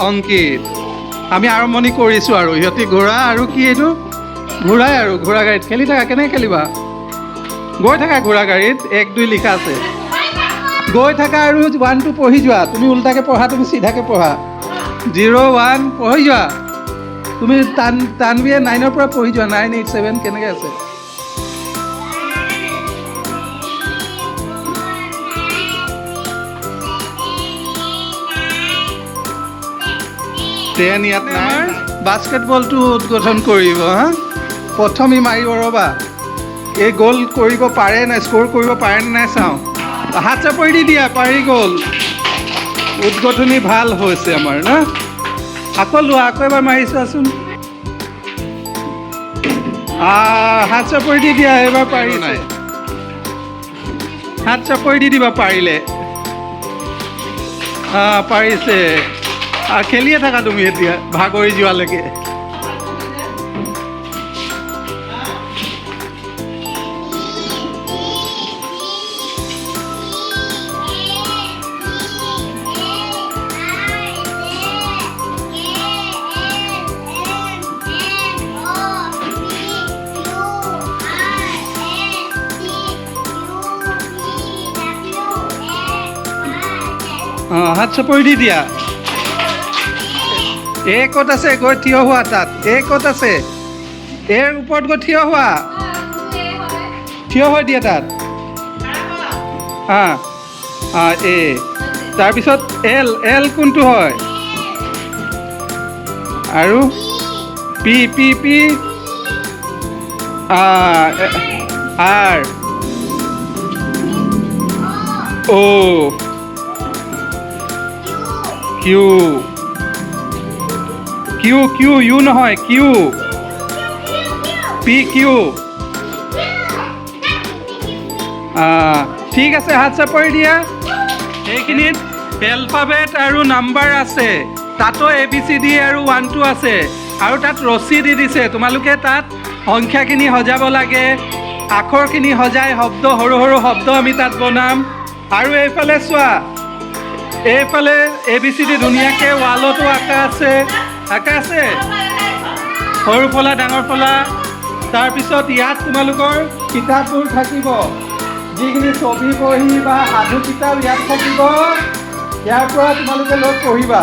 অংকিত আমি আৰম্ভণি কৰিছোঁ আৰু ইহঁতি ঘোঁৰা আৰু কি এইটো ঘোঁৰাই আৰু ঘোঁৰা গাড়ীত খেলি থাকা কেনেকৈ খেলিবা গৈ থাকা ঘোঁৰা গাড়ীত 1 2 লিখা আছে গৈ থাকা আৰু 1 2 পঢ়ি যোৱা তুমি উল্টাকৈ পঢ়া তুমি চিধাকৈ পঢ়া 0 1 পঢ়ি যোৱা তুমি তানবিয়ে 9ৰ পৰা পঢ়ি যোৱা 9 8 7 কেনেকৈ আছে ইয়াত আমাৰ বাস্কেটবলটো উদ্বোধন কৰিব হা প্ৰথম ই মাৰিব ৰ'বা এই গ'ল কৰিব পাৰে নাই স্ক'ৰ কৰিব পাৰে নে নাই চাওঁ হাত চাপৰি দি দিয়া পাৰি গ'ল উদ্বোধনী ভাল হৈছে আমাৰ না আকৌ লোৱা আকৌ এবাৰ মাৰি চোৱাচোন হাত চাপৰি দি দিয়া এবাৰ পাৰি নাই হাত চাপৰি দি দিবা পাৰিলে পাৰিছে খেলিয়ে থাকা তুমি এতিয়া ভাগৰি যোৱালৈকে হাত চাপৰি দি দিয়া ক'ত আছে গৈ থিয় হোৱা তাত ক'ত আছে ওপৰত গৈ থিয় হোৱা থিয় হৈ দিয়া তাত তাৰপিছত এল কোনটো হয় আৰু পি পি পি আৰ অ' কিউ কিউ কিউ ইউ নহয় কিউ পি কিউ ঠিক আছে হাত চাপৰি দিয়া সেইখিনিত এলফাবেট আৰু নাম্বাৰ আছে তাতো ABCD আৰু 1 2 আছে আৰু তাত ৰছী দি দিছে তোমালোকে তাত সংখ্যাখিনি সজাব লাগে আখৰখিনি সজাই শব্দ সৰু সৰু শব্দ আমি তাত বনাম আৰু এইফালে চোৱা এইফালে ABCD ধুনীয়াকৈ ৱালতো আঁকা আছে সৰু ফলা ডাঙৰ ফলা তাৰপিছত ইয়াত তোমালোকৰ কিতাপবোৰ থাকিব যিখিনি ছবি বহি বা সাধু কিতাপ ইয়াত থাকিব ইয়াৰ পৰা তোমালোকে লৈ পঢ়িবা